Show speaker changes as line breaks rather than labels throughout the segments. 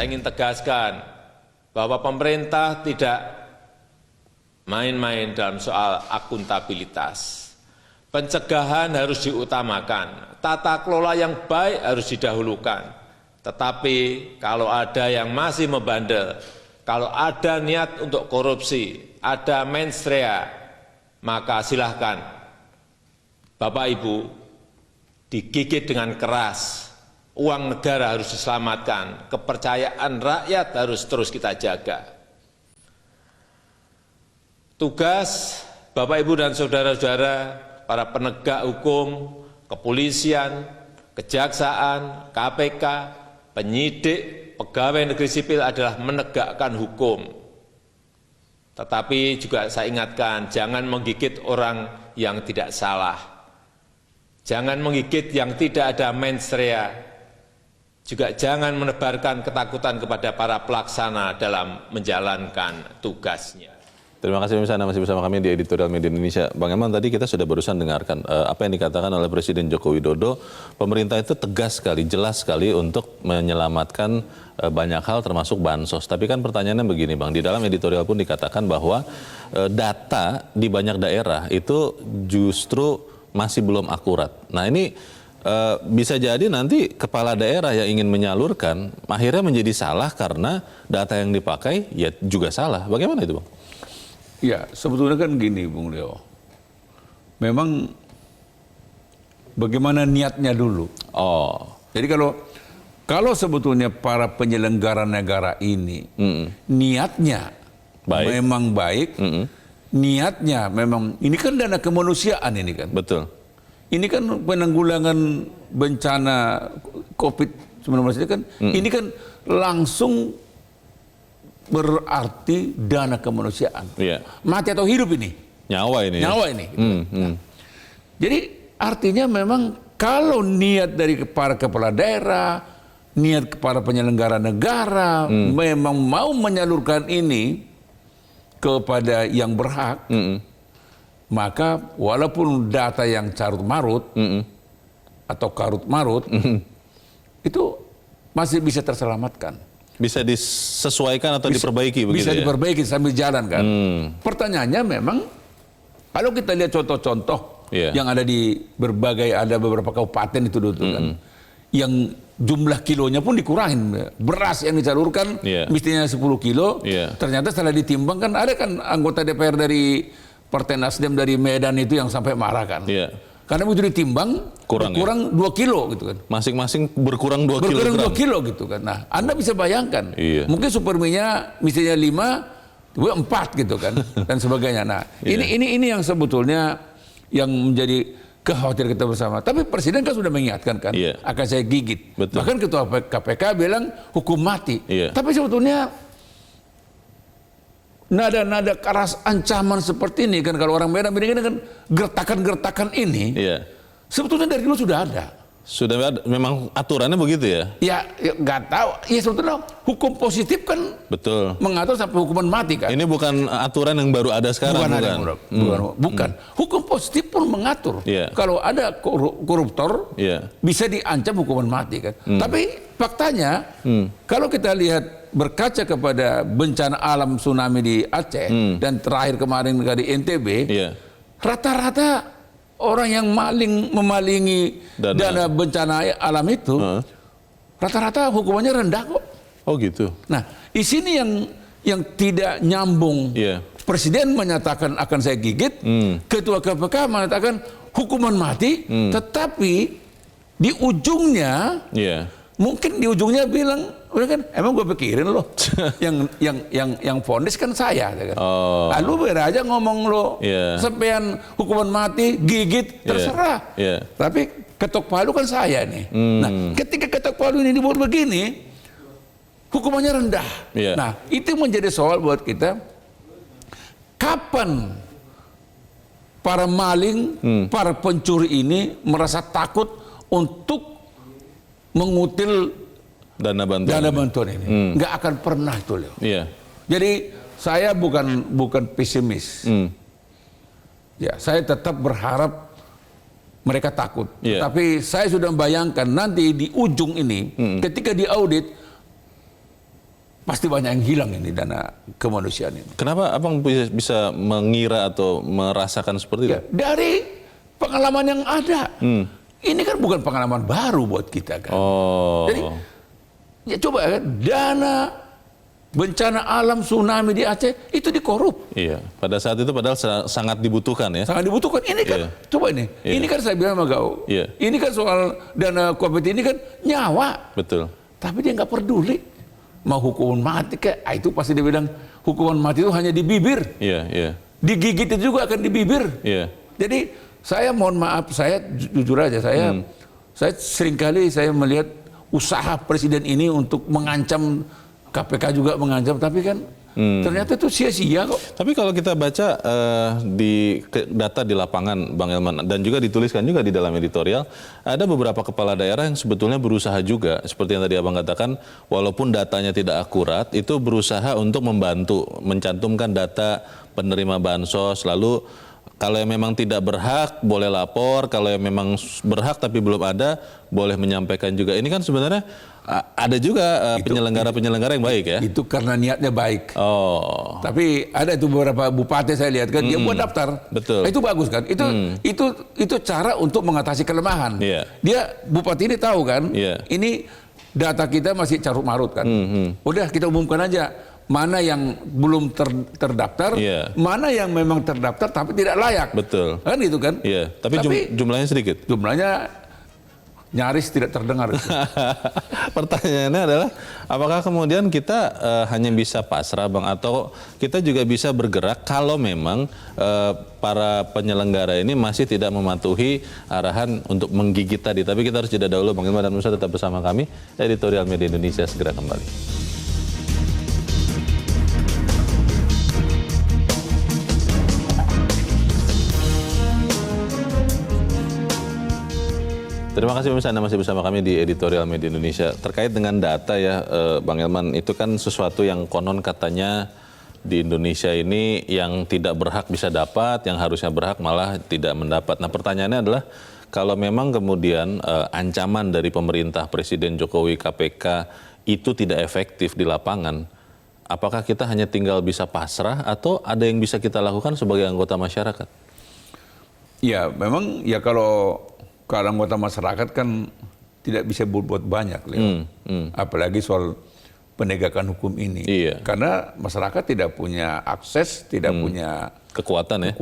saya ingin tegaskan bahwa pemerintah tidak main-main dalam soal akuntabilitas. Pencegahan harus diutamakan, tata kelola yang baik harus didahulukan. Tetapi kalau ada yang masih membandel, kalau ada niat untuk korupsi, ada mens rea, maka silahkan Bapak Ibu digigit dengan keras. Uang negara harus diselamatkan, kepercayaan rakyat harus terus kita jaga. Tugas Bapak, Ibu, dan saudara-saudara, para penegak hukum, kepolisian, kejaksaan, KPK, penyidik, pegawai negeri sipil adalah menegakkan hukum. Tetapi juga saya ingatkan, jangan menggigit orang yang tidak salah. Jangan menggigit yang tidak ada mens rea. Juga jangan menebarkan ketakutan kepada para pelaksana dalam menjalankan tugasnya.
Terima kasih pemirsa, Anda masih bersama kami di Editorial Media Indonesia. Bang Eman, tadi kita sudah barusan dengarkan apa yang dikatakan oleh Presiden Joko Widodo. Pemerintah itu tegas sekali, jelas sekali untuk menyelamatkan banyak hal termasuk bansos. Tapi kan pertanyaannya begini Bang, di dalam editorial pun dikatakan bahwa data di banyak daerah itu justru masih belum akurat. Nah ini bisa jadi nanti kepala daerah yang ingin menyalurkan akhirnya menjadi salah karena data yang dipakai ya juga salah. Bagaimana itu Bang?
Ya, sebetulnya kan gini Bung Leo. Memang bagaimana niatnya dulu.
Oh.
Jadi kalau sebetulnya para penyelenggara negara ini niatnya memang baik, niatnya memang ini kan dana kemanusiaan ini kan.
Betul.
Ini kan penanggulangan bencana COVID-19 ini kan, ini kan langsung berarti dana kemanusiaan.
Yeah.
Mati atau hidup ini.
Nyawa ini.
Nyawa ini. Nah, jadi artinya memang kalau niat dari para kepala daerah, niat para penyelenggara negara memang mau menyalurkan ini kepada yang berhak, maka walaupun data yang carut marut atau karut marut itu masih bisa terselamatkan.
Bisa disesuaikan atau diperbaiki begitu
bisa
ya?
diperbaiki sambil jalan kan. Pertanyaannya memang kalau kita lihat contoh-contoh yang ada di ada beberapa kabupaten itu dulu kan, yang jumlah kilonya pun dikurangin. Beras yang disalurkan mestinya 10 kilo, ternyata setelah ditimbang kan ada kan anggota DPR dari Partai Nasdem dari Medan itu yang sampai marah kan. Karena begitu ditimbang kurang 2 kilo gitu kan.
Masing-masing berkurang 2 kilo.
Berkurang 2 kilo gitu kan. Nah, Anda bisa bayangkan. Mungkin superminya misalnya 5, 4 gitu kan dan sebagainya. Nah, ini yang sebetulnya yang menjadi kekhawatiran kita bersama. Tapi Presiden kan sudah mengingatkan kan akan saya gigit.
Betul.
Bahkan Ketua KPK bilang hukum mati. Tapi sebetulnya nada-nada keras ancaman seperti ini kan kalau orang Medan ini kan gertakan-gertakan ini sebetulnya dari dulu sudah ada.
Sudah ada, memang aturannya begitu ya?
Ya nggak tahu. Ya sebetulnya hukum positif kan mengatur sampai hukuman mati kan.
Ini bukan aturan yang baru ada sekarang.
Bukan. Hukum positif pun mengatur. Kalau ada koruptor bisa diancam hukuman mati kan. Tapi faktanya kalau kita lihat berkaca kepada bencana alam tsunami di Aceh dan terakhir kemarin di NTB, rata-rata orang yang memalingi dana bencana alam itu rata-rata hukumannya rendah kok.
Oh gitu.
Nah, di sini yang tidak nyambung. Presiden menyatakan akan saya gigit, Ketua KPK mengatakan hukuman mati, tetapi di ujungnya mungkin di ujungnya bilang, udah kan, emang gue pikirin loh, yang vonis kan saya, kan. Lu beraja ngomong lo, sampean hukuman mati, gigit, terserah. Tapi ketok palu kan saya nih. Nah, ketika ketok palu ini dibuat begini, hukumannya rendah. Nah, itu menjadi soal buat kita. Kapan para maling, para pencuri ini merasa takut untuk mengutil dana bantuan ini? Nggak akan pernah itu, Leo. Jadi saya bukan pesimis. Ya, saya tetap berharap mereka takut. Tapi saya sudah membayangkan nanti di ujung ini, ketika diaudit, pasti banyak yang hilang ini dana kemanusiaan ini.
Kenapa abang bisa mengira atau merasakan seperti itu?
Dari pengalaman yang ada. Ini kan bukan pengalaman baru buat kita kan. Jadi ya coba kan, dana bencana alam tsunami di Aceh itu dikorup.
Iya, pada saat itu padahal sangat dibutuhkan ya.
Sangat dibutuhkan. Ini kan, coba ini. Ini kan saya bilang sama kau. Ini kan soal dana COVID ini kan nyawa.
Betul.
Tapi dia nggak peduli. Mau hukuman mati kayak, itu pasti dia bilang hukuman mati itu hanya di bibir. Digigit itu juga akan di bibir. Jadi saya mohon maaf, saya jujur aja, saya seringkali saya melihat usaha presiden ini untuk mengancam KPK juga mengancam, tapi kan ternyata itu sia-sia kok.
Tapi kalau kita baca data di lapangan, Bang Elman, dan juga dituliskan juga di dalam editorial, ada beberapa kepala daerah yang sebetulnya berusaha juga, seperti yang tadi Abang katakan, walaupun datanya tidak akurat, itu berusaha untuk membantu, mencantumkan data penerima bansos, lalu kalau yang memang tidak berhak boleh lapor, kalau yang memang berhak tapi belum ada boleh menyampaikan juga. Ini kan sebenarnya ada juga penyelenggara-penyelenggara yang baik ya.
Itu karena niatnya baik. Tapi ada itu beberapa bupati saya lihat kan dia buat daftar.
Betul.
Itu bagus kan. Itu cara untuk mengatasi kelemahan. Dia bupati ini tahu kan. Ini data kita masih carut marut kan. Udah kita umumkan aja. Mana yang belum terdaftar, mana yang memang terdaftar tapi tidak layak.
Betul.
Kan gitu kan?
Tapi jumlahnya sedikit.
Jumlahnya nyaris tidak terdengar.
Pertanyaannya adalah, apakah kemudian kita hanya bisa pasrah, Bang, atau kita juga bisa bergerak kalau memang para penyelenggara ini masih tidak mematuhi arahan untuk menggigit tadi. Tapi kita harus jeda dahulu, Bang Ilman dan Musa tetap bersama kami. Editorial Media Indonesia segera kembali. Terima kasih pemirsa, Anda masih bersama kami di Editorial Media Indonesia. Terkait dengan data ya, Bang Elman, itu kan sesuatu yang konon katanya di Indonesia ini yang tidak berhak bisa dapat, yang harusnya berhak malah tidak mendapat. Nah, pertanyaannya adalah, kalau memang kemudian ancaman dari pemerintah Presiden Jokowi, KPK itu tidak efektif di lapangan, apakah kita hanya tinggal bisa pasrah atau ada yang bisa kita lakukan sebagai anggota masyarakat?
Ya, memang ya kalau anggota masyarakat kan tidak bisa berbuat banyak, apalagi soal penegakan hukum ini. Karena masyarakat tidak punya akses, tidak punya kekuatan.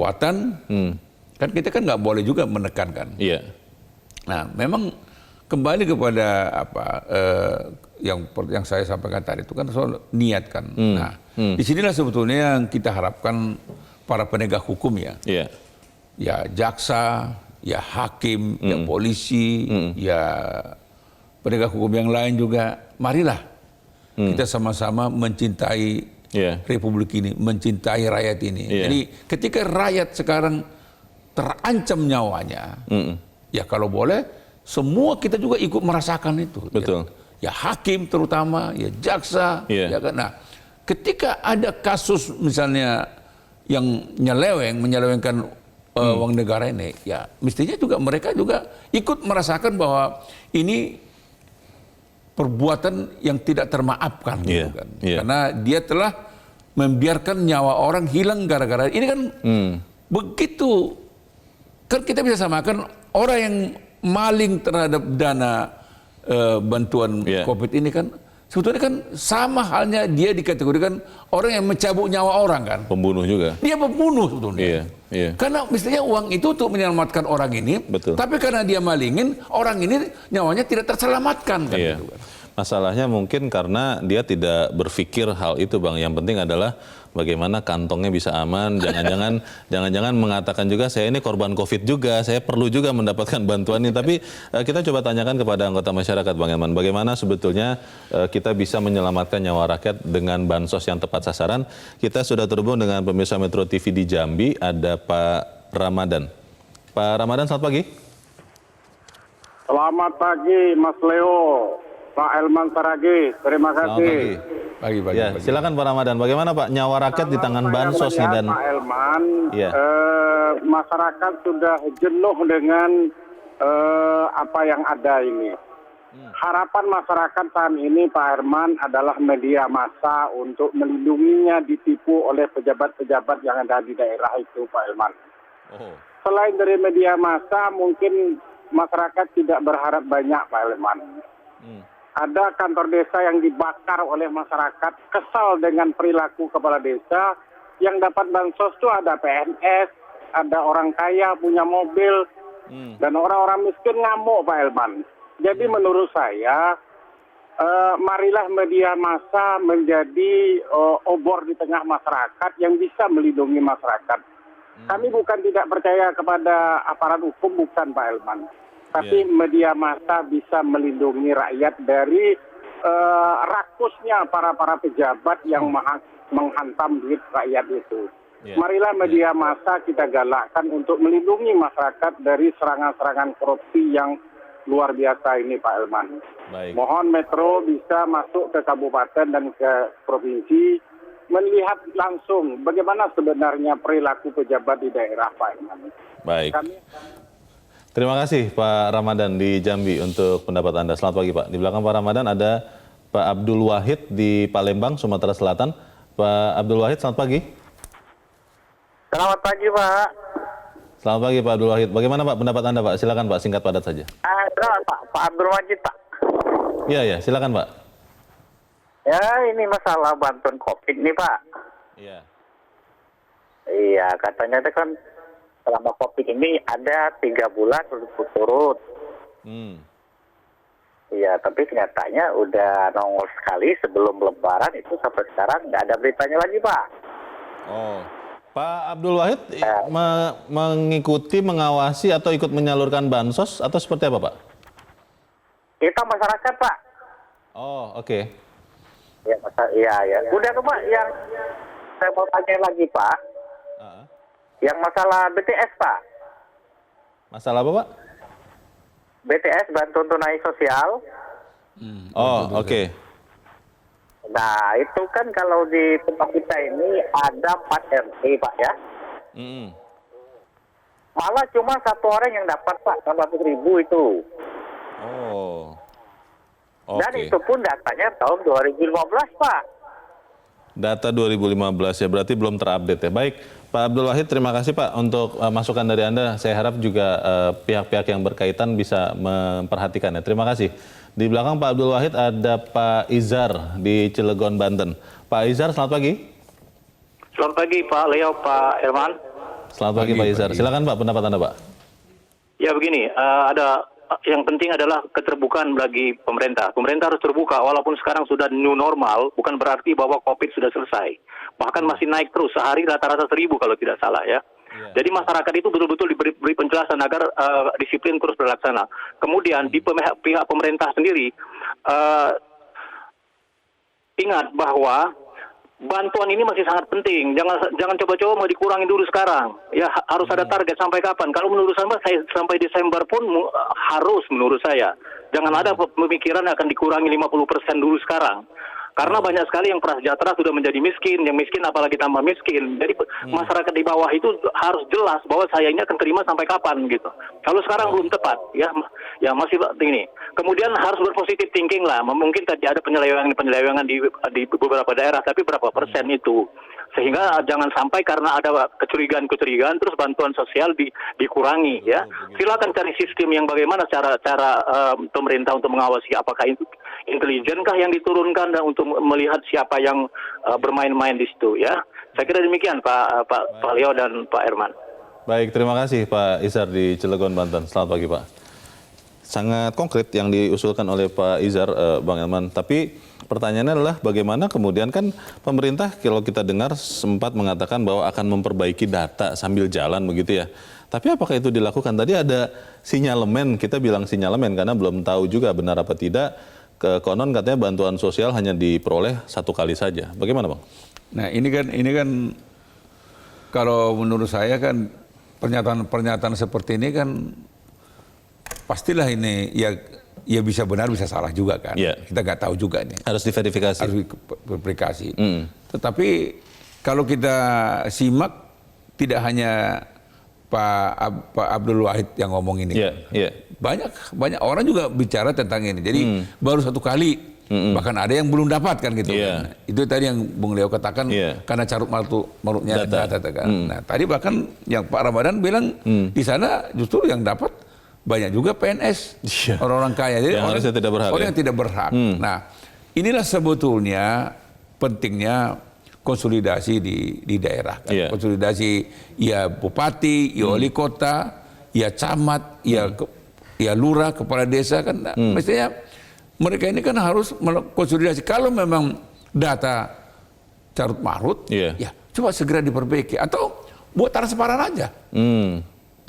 Kan kita kan nggak boleh juga menekankan. Nah, memang kembali kepada yang saya sampaikan tadi itu kan soal niat kan. Nah, disinilah sebetulnya yang kita harapkan para penegak hukum ya jaksa, ya hakim, ya polisi, ya penegak hukum yang lain juga, marilah kita sama-sama mencintai Republik ini, mencintai rakyat ini. Jadi ketika rakyat sekarang terancam nyawanya, ya kalau boleh semua kita juga ikut merasakan itu.
Betul.
Ya hakim terutama, ya jaksa, ya kan. Nah, ketika ada kasus misalnya yang menyelewengkan uang negara ini, ya mestinya juga mereka juga ikut merasakan bahwa ini perbuatan yang tidak termaafkan, gitu kan. Karena dia telah membiarkan nyawa orang hilang gara-gara ini kan. Begitu kan kita bisa samakan orang yang maling terhadap dana bantuan COVID ini kan. Sebetulnya kan sama halnya dia dikategorikan orang yang mencabut nyawa orang kan.
Pembunuh juga.
Dia pembunuh sebetulnya. Karena mestinya uang itu untuk menyelamatkan orang ini.
Betul.
Tapi karena dia malingin, orang ini nyawanya tidak terselamatkan kan. Gitu kan.
Masalahnya mungkin karena dia tidak berpikir hal itu, Bang. Yang penting adalah bagaimana kantongnya bisa aman. Jangan-jangan mengatakan juga saya ini korban COVID juga, saya perlu juga mendapatkan bantuan ini. Tapi kita coba tanyakan kepada anggota masyarakat, Bang Elman, bagaimana sebetulnya kita bisa menyelamatkan nyawa rakyat dengan bansos yang tepat sasaran. Kita sudah terhubung dengan pemirsa Metro TV di Jambi, ada Pak Ramadan. Pak Ramadan, selamat pagi.
Selamat pagi, Mas Leo. Pak Elman Saragih, terima kasih.
Pagi.
Silakan Pak Ramadan, bagaimana Pak nyawa rakyat di tangan bansos nih dan
Pak Elman, masyarakat sudah jenuh dengan apa yang ada ini. Harapan masyarakat saat ini Pak Herman adalah media massa untuk melindunginya ditipu oleh pejabat-pejabat yang ada di daerah itu Pak Herman.
Oh.
Selain dari media massa, mungkin masyarakat tidak berharap banyak Pak Herman. Ada kantor desa yang dibakar oleh masyarakat, kesal dengan perilaku kepala desa, yang dapat bansos itu ada PNS, ada orang kaya punya mobil, dan orang-orang miskin ngamuk Pak Herman. Jadi menurut saya, marilah media massa menjadi obor di tengah masyarakat yang bisa melindungi masyarakat. Kami bukan tidak percaya kepada aparat hukum, bukan Pak Herman. Tapi media massa bisa melindungi rakyat dari rakusnya para pejabat yang menghantam duit rakyat itu. Marilah media massa kita galakkan untuk melindungi masyarakat dari serangan-serangan korupsi yang luar biasa ini Pak Herman. Mohon Metro bisa masuk ke kabupaten dan ke provinsi, melihat langsung bagaimana sebenarnya perilaku pejabat di daerah Pak Herman.
Baik. Terima kasih Pak Ramadan di Jambi untuk pendapat Anda. Selamat pagi Pak. Di belakang Pak Ramadan ada Pak Abdul Wahid di Palembang, Sumatera Selatan. Pak Abdul Wahid, selamat pagi.
Selamat pagi Pak.
Selamat pagi Pak Abdul Wahid. Bagaimana Pak pendapat Anda Pak? Silakan Pak, singkat padat saja.
Pak Abdul Wahid Pak.
Iya, silakan Pak.
Ya, ini masalah bantuan COVID nih Pak.
Iya.
Iya, katanya itu kan selama COVID ini ada 3 bulan berturut-turut. Iya, tapi kenyataannya udah nongol sekali sebelum Lebaran itu sampai sekarang nggak ada beritanya lagi Pak.
Oh, Pak Abdul Wahid mengikuti, mengawasi atau ikut menyalurkan bansos atau seperti apa Pak?
Kita masyarakat Pak.
Oh, oke.
Iya. Udah tuh Pak, yang saya mau tanya lagi Pak. Yang masalah BTS Pak.
Masalah apa Pak?
BTS, bantuan tunai sosial.
Oh, oke.
Nah, itu kan kalau di tempat kita ini ada 4 RT Pak ya. Malah cuma 1 orang yang dapat Pak, 100.000 itu.
Oh.
Dan itu pun datanya tahun 2015 Pak.
Data 2015 ya, berarti belum terupdate ya. Baik, Pak Abdul Wahid, terima kasih Pak untuk masukan dari Anda. Saya harap juga pihak-pihak yang berkaitan bisa memperhatikan ya. Terima kasih. Di belakang Pak Abdul Wahid ada Pak Izar di Cilegon, Banten. Pak Izar, selamat pagi.
Selamat pagi Pak Leo, Pak Herman.
Selamat pagi Pak Izar. Silakan Pak, pendapat Anda Pak.
Ya begini, ada yang penting adalah keterbukaan bagi pemerintah. Pemerintah harus terbuka, walaupun sekarang sudah new normal, bukan berarti bahwa COVID sudah selesai. Bahkan masih naik terus, sehari rata-rata 1.000 kalau tidak salah ya. Jadi masyarakat itu betul-betul diberi penjelasan agar disiplin terus berlaksana. Kemudian di pihak pemerintah sendiri, ingat bahwa bantuan ini masih sangat penting. Jangan coba-coba mau dikurangi dulu sekarang. Ya harus ada target sampai kapan. Kalau menurut saya sampai Desember pun harus menurut saya. Jangan ada pemikiran akan dikurangi 50% dulu sekarang. Karena banyak sekali yang prasejahtera sudah menjadi miskin, yang miskin apalagi tambah miskin. Jadi masyarakat di bawah itu harus jelas bahwa saya ini akan terima sampai kapan gitu. Kalau sekarang belum tepat, ya masih ini. Kemudian harus berpositif thinking lah. Mungkin tadi ada penyelewengan di beberapa daerah, tapi berapa persen itu? Sehingga jangan sampai karena ada kecurigaan terus bantuan sosial dikurangi ya. Silakan cari sistem yang bagaimana cara pemerintah untuk mengawasi, apakah itu intelijenkah yang diturunkan dan untuk melihat siapa yang bermain-main di situ ya. Saya kira demikian Pak Leo dan Pak Herman.
Baik, terima kasih Pak Izar di Cilegon, Banten. Selamat pagi Pak. Sangat konkret yang diusulkan oleh Pak Izar, Bang Herman. Tapi pertanyaannya adalah bagaimana kemudian kan pemerintah kalau kita dengar sempat mengatakan bahwa akan memperbaiki data sambil jalan begitu ya. Tapi apakah itu dilakukan? Tadi ada sinyalemen, kita bilang sinyalemen karena belum tahu juga benar apa tidak. Konon katanya bantuan sosial hanya diperoleh 1 kali saja. Bagaimana Bang?
Nah ini kan kalau menurut saya kan pernyataan seperti ini kan pastilah ini ya bisa benar bisa salah juga kan. Kita nggak tahu juga nih.
Harus diverifikasi.
Harus diverifikasi. Tetapi kalau kita simak tidak hanya Pak Abdul Wahid yang ngomong ini. banyak orang juga bicara tentang ini. Jadi baru 1 kali, bahkan ada yang belum dapat kan gitu. Kan. Itu tadi yang Bung Leo katakan karena carut marutnya data kan. Nah tadi bahkan yang Pak Ramadan bilang di sana justru yang dapat banyak juga PNS, orang-orang kaya. Jadi orang yang tidak berhak. Nah inilah sebetulnya pentingnya konsolidasi di daerah. Kan? Konsolidasi ya bupati, ya wali kota, ya camat, ya lurah, kepala desa kan. Mestinya mereka ini kan harus konsolidasi. Kalau memang data carut marut, ya coba segera diperbaiki atau buat transparan aja.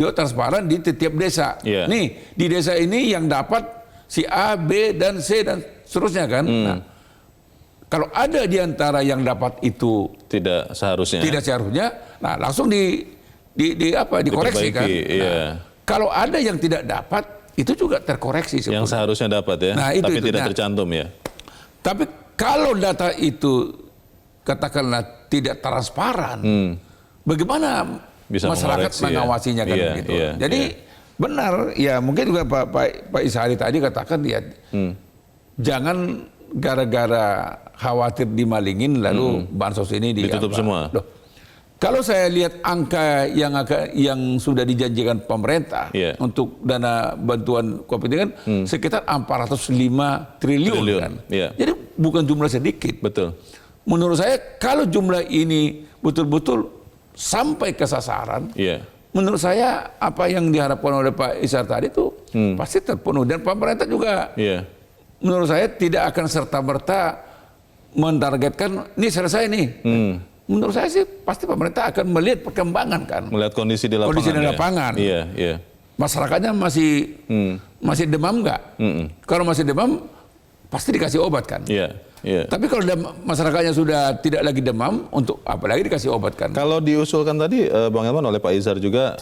Dia transparan di setiap desa. Nih di desa ini yang dapat si A, B dan C dan seterusnya kan. Nah, kalau ada di antara yang dapat itu tidak seharusnya, nah langsung dikoreksi kan. Nah, kalau ada yang tidak dapat, itu juga terkoreksi.
Yang seharusnya dapat ya, nah, tapi tidak tercantum ya.
Tapi kalau data itu katakanlah tidak transparan, bagaimana bisa masyarakat mengawasinya kan gitu. Jadi benar, ya mungkin juga Pak Ishari tadi katakan ya, jangan gara-gara khawatir dimalingin lalu bansos ini
ditutup semua.
Loh, kalau saya lihat angka yang sudah dijanjikan pemerintah untuk dana bantuan COVID ini kan sekitar 405 triliun kan. Jadi bukan jumlah sedikit.
Betul.
Menurut saya kalau jumlah ini betul-betul sampai ke sasaran, menurut saya apa yang diharapkan oleh Pak Ishar tadi itu pasti terpenuhi, dan pemerintah juga menurut saya tidak akan serta-merta mentargetkan ini selesai nih. Menurut saya sih pasti pemerintah akan melihat perkembangan kan.
Melihat kondisi di lapangan.
Kondisi di lapangan. Masyarakatnya masih demam nggak? Kalau masih demam pasti dikasih obat kan. Tapi kalau masyarakatnya sudah tidak lagi demam, untuk apalagi dikasih obat kan.
Kalau diusulkan tadi Bang Elman oleh Pak Izhar juga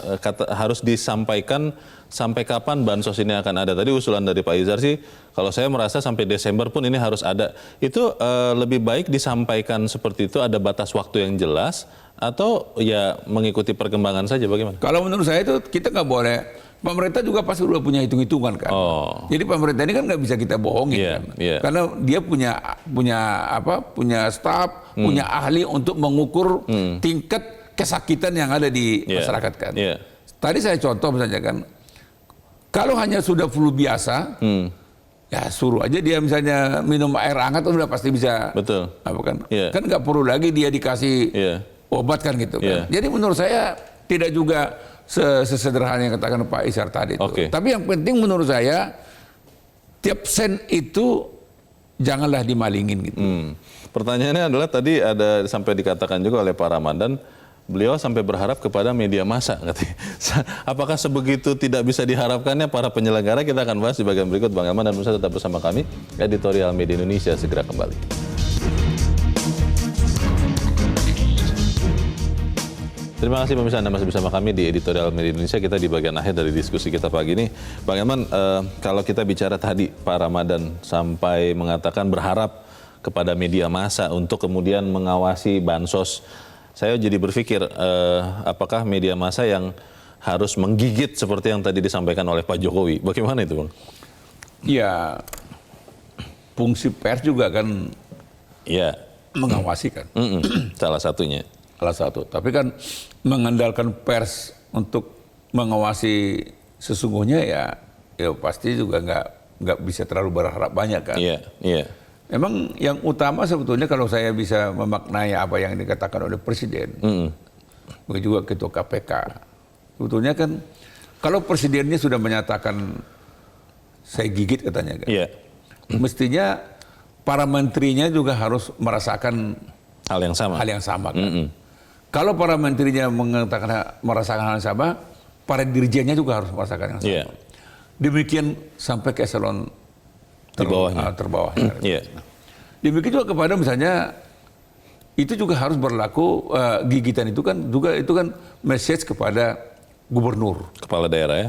harus disampaikan sampai kapan bansos ini akan ada. Tadi usulan dari Pak Izhar sih, kalau saya merasa sampai Desember pun ini harus ada. Itu lebih baik disampaikan seperti itu, ada batas waktu yang jelas, atau ya mengikuti perkembangan saja, bagaimana?
Kalau menurut saya itu kita nggak boleh. Pemerintah juga pasti udah punya hitung-hitungan kan. Jadi pemerintah ini kan nggak bisa kita bohongin kan. Karena dia punya staf, punya ahli untuk mengukur tingkat kesakitan yang ada di masyarakat kan. Tadi saya contoh misalnya kan, kalau hanya sudah flu biasa, ya suruh aja dia misalnya minum air hangat udah pasti bisa.
Betul.
Apa kan? Kan nggak perlu lagi dia dikasih obat kan gitu kan. Jadi menurut saya tidak juga sesederhana yang katakan Pak Ishar tadi itu. Tapi yang penting menurut saya tiap sen itu janganlah dimalingin gitu.
Pertanyaannya adalah tadi ada sampai dikatakan juga oleh Pak Ramadan, beliau sampai berharap kepada media massa katanya. Apakah sebegitu tidak bisa diharapkannya para penyelenggara? Kita akan bahas di bagian berikut. Bang Elman dan Musa tetap bersama kami. Editorial Media Indonesia segera kembali. Terima kasih pemirsa, Anda masih bersama kami di Editorial Media Indonesia. Kita di bagian akhir dari diskusi kita pagi ini. Bang Elman, kalau kita bicara tadi Pak Ramadan sampai mengatakan berharap kepada media massa untuk kemudian mengawasi bansos. Saya jadi berpikir apakah media massa yang harus menggigit seperti yang tadi disampaikan oleh Pak Jokowi. Bagaimana itu, Bang?
Ya, fungsi pers juga kan mengawasi kan.
Salah satunya.
Salah satu. Tapi kan mengandalkan pers untuk mengawasi sesungguhnya ya pasti juga nggak bisa terlalu berharap banyak kan. Memang yang utama sebetulnya kalau saya bisa memaknai apa yang dikatakan oleh Presiden, begitu juga Ketua KPK, sebetulnya kan kalau Presidennya sudah menyatakan saya gigit katanya kan, mestinya para menterinya juga harus merasakan
hal yang
sama kan. Kalau para menterinya merasakan hal yang sama, para dirjennya juga harus merasakan yang sama. Demikian sampai ke eselon terbawahnya. Demikian juga kepada misalnya itu juga harus berlaku gigitan itu kan message kepada gubernur,
kepala daerah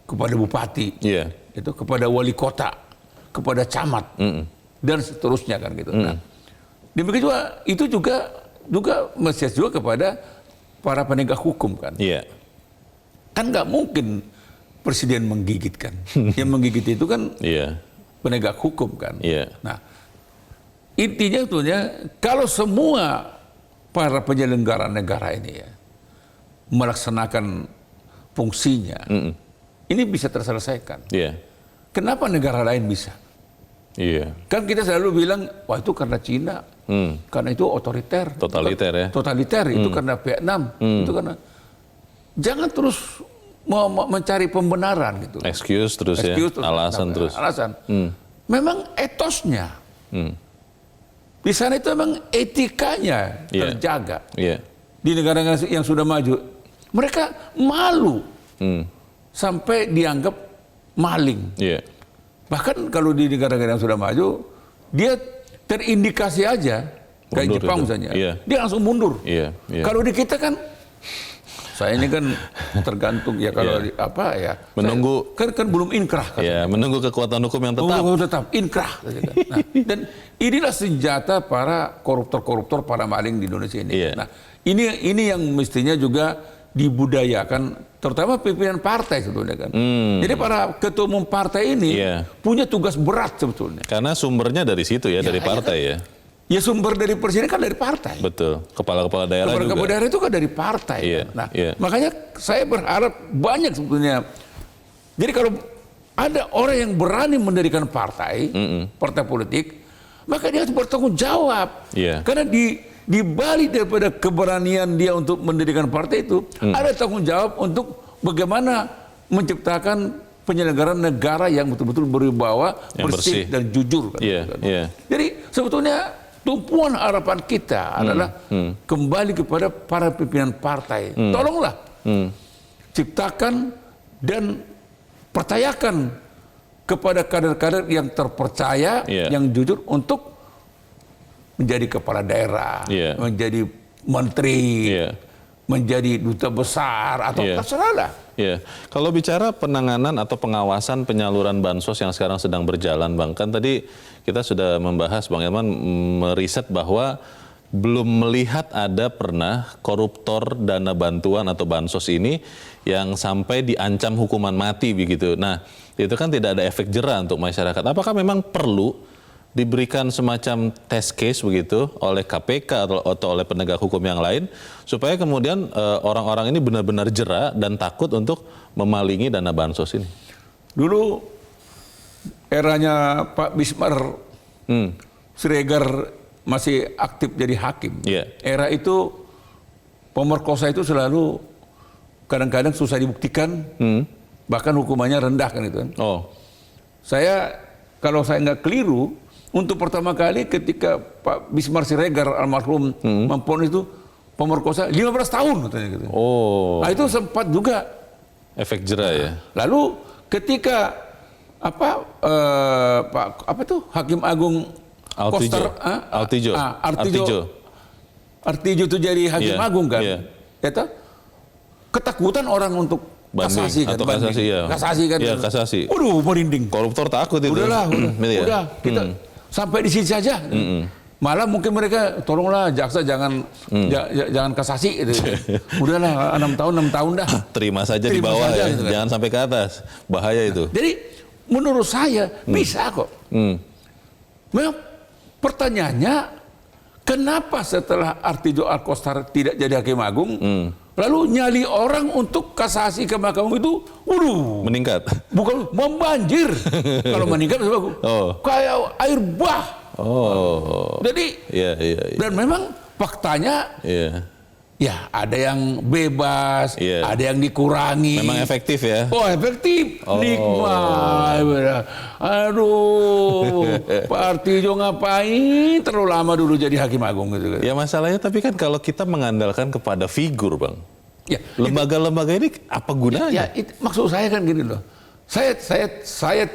kepada bupati, itu kepada wali kota, kepada camat dan seterusnya kan gitu. Nah, demikian juga itu juga message juga kepada para penegak hukum kan. Kan nggak mungkin presiden menggigit kan. Yang menggigit itu kan
Iya.
penegak hukum kan.
Iya.
Nah, intinya sebetulnya kalau semua para penyelenggara negara ini ya melaksanakan fungsinya, ini bisa terselesaikan.
Iya.
Kenapa negara lain bisa?
Iya.
Kan kita selalu bilang, wah itu karena Cina, karena itu otoriter,
Totaliter ya.
totaliter itu karena Vietnam, itu karena jangan terus mencari pembenaran gitu.
Excuse terus
Excuse
ya. Alasan terus.
Alasan. Memang etosnya. Di sana itu memang etikanya
Iya.
terjaga.
Iya.
Di negara yang sudah maju, mereka malu sampai dianggap maling.
Iya.
Bahkan kalau di negara-negara yang sudah maju, dia terindikasi aja, kayak
Mundur
Jepang
itu.
misalnya,
Iya.
dia langsung mundur.
Iya. Iya.
Kalau di kita kan, saya ini kan tergantung ya kalau
Iya.
apa ya.
Menunggu.
Kan belum inkrah kan.
Ya, menunggu kekuatan hukum yang tetap.
Tetap inkrah. Nah, dan inilah senjata para koruptor-koruptor, para maling di Indonesia ini.
Iya.
Nah, ini yang mestinya juga dibudayakan, terutama pimpinan partai sebetulnya kan. Jadi para ketua umum partai ini
Iya.
punya tugas berat sebetulnya.
Karena sumbernya dari situ ya, dari partai ya.
Ya sumber dari presiden kan dari partai.
Betul. Kepala-kepala daerah juga.
Kepala daerah itu kan dari partai.
Iya,
Kan? Nah,
iya.
makanya saya berharap banyak sebetulnya. Jadi kalau ada orang yang berani mendirikan partai, partai politik, maka dia harus bertanggung jawab.
Iya.
Karena di balik daripada keberanian dia untuk mendirikan partai itu, ada tanggung jawab untuk bagaimana menciptakan penyelenggaraan negara yang betul-betul berwibawa,
Yang bersih.
bersih dan jujur. Kan?
Iya, iya.
Jadi sebetulnya tumpuan harapan kita adalah kembali kepada para pimpinan partai. Tolonglah ciptakan dan percayakan kepada kader-kader yang terpercaya,
Iya.
yang jujur untuk menjadi kepala daerah,
Iya.
menjadi menteri,
Iya.
menjadi duta besar atau
Iya.
terserah lah.
Ya, kalau bicara penanganan atau pengawasan penyaluran bansos yang sekarang sedang berjalan, Bang, kan tadi kita sudah membahas, Bang Elman meriset bahwa belum melihat ada pernah koruptor dana bantuan atau bansos ini yang sampai diancam hukuman mati begitu. Nah, itu kan tidak ada efek jera untuk masyarakat. Apakah memang perlu diberikan semacam test case begitu oleh KPK atau oleh penegak hukum yang lain supaya kemudian orang-orang ini benar-benar jera dan takut untuk memalingi dana bansos ini?
Dulu eranya Pak Bismar Siregar masih aktif jadi hakim.
Iya.
Era itu pemerkosa itu selalu kadang-kadang susah dibuktikan, bahkan hukumannya rendah kan itu.
Oh,
Kalau saya nggak keliru, untuk pertama kali ketika Pak Bismar Siregar almarhum memponis itu pemerkosa 15 tahun katanya gitu.
oh,
Nah itu sempat juga.
efek jera ya.
Lalu ketika Hakim Agung
Altijo. Artijo
itu jadi Hakim
Iya,
Agung kan.
iya.
Itu ketakutan orang untuk
Banding
kasasi kan.
atau kasasi, iya.
Kasasi kan.
Iya, kasasi.
Waduh, merinding.
Koruptor takut itu.
Udahlah,
Gitu ya?
udah kita sampai di sini saja. Malah mungkin mereka tolonglah jaksa jangan kasasi gitu. Udahlah 6 tahun dah.
Terima saja di
Terima
bawah
saja,
ya,
gitu kan.
jangan sampai ke atas. Bahaya itu.
Jadi menurut saya bisa kok. Memang pertanyaannya kenapa setelah Artijo Alkostar tidak jadi Hakim Agung, lalu nyali orang untuk kasasi ke Mahkamah itu, waduh,
Meningkat.
bukan membanjir. Kalau meningkat kayak air bah.
Oh.
Jadi
Iya.
dan memang faktanya
Iya.
ya ada yang bebas,
Iya.
ada yang dikurangi.
Memang efektif ya.
Oh efektif, nikmat. Aduh, Pak Artijo ngapain terlalu lama dulu jadi Hakim Agung gitu.
Ya masalahnya tapi kan kalau kita mengandalkan kepada figur, Bang.
Ya,
Lembaga-lembaga ini apa gunanya?
ya maksud saya kan gini loh. Saya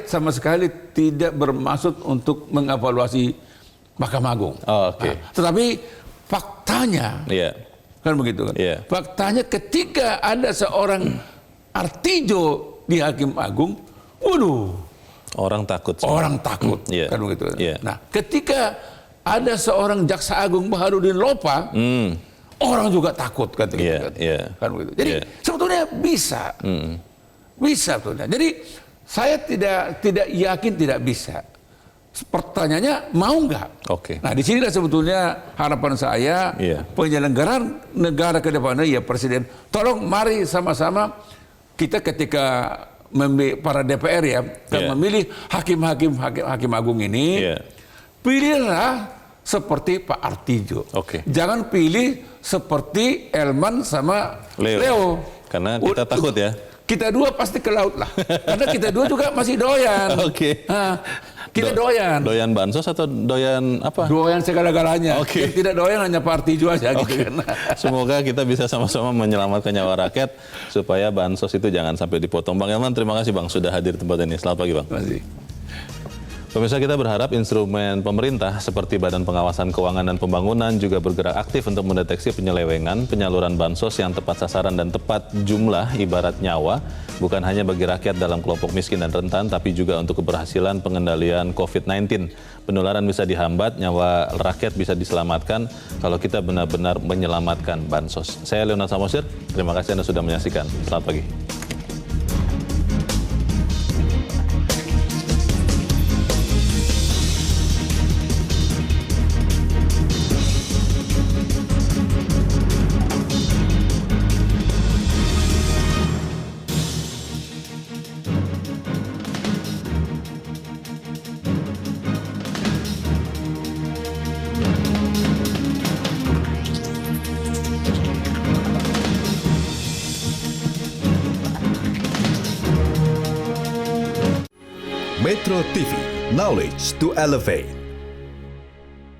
sama sekali tidak bermaksud untuk mengevaluasi Mahkamah Agung.
Oh, oke.
Nah, tetapi faktanya
Iya.
kan begitu kan.
Iya.
Faktanya ketika ada seorang Artijo di Hakim Agung, waduh,
Orang takut. semua.
orang takut
Iya.
kan begitu.
Iya.
Nah, ketika ada seorang Jaksa Agung Baharudin Lopa, orang juga takut kan begitu.
Iya, iya.
Kan begitu. Jadi
Iya.
sebetulnya bisa. Bisa tuh. Jadi saya tidak yakin tidak bisa. Pertanyaannya mau nggak?
Oke.
Nah di sinilah sebetulnya harapan saya penyelenggaraan negara ke depannya ya Presiden. Tolong mari sama-sama kita ketika para DPR ya memilih hakim agung ini, pilihlah seperti Pak Artijo. Jangan pilih seperti Elman sama Leo.
Karena kita takut ya.
Kita dua pasti ke laut lah. Karena kita dua juga masih doyan. Kita doyan.
Doyan bansos atau doyan apa?
Doyan segala-galanya. Yang tidak doyan hanya Pak Artijo aja gitu kan.
Semoga kita bisa sama-sama menyelamatkan nyawa rakyat supaya bansos itu jangan sampai dipotong. Bang Elman, terima kasih Bang sudah hadir di tempat ini. Selamat pagi Bang.
Terima kasih.
Pemirsa, kita berharap instrumen pemerintah seperti Badan Pengawasan Keuangan dan Pembangunan juga bergerak aktif untuk mendeteksi penyelewengan, penyaluran bansos yang tepat sasaran dan tepat jumlah ibarat nyawa, bukan hanya bagi rakyat dalam kelompok miskin dan rentan, tapi juga untuk keberhasilan pengendalian COVID-19. Penularan bisa dihambat, nyawa rakyat bisa diselamatkan kalau kita benar-benar menyelamatkan bansos. Saya Leonard Samosir, terima kasih Anda sudah menyaksikan. Selamat pagi.
Metro TV, knowledge to elevate.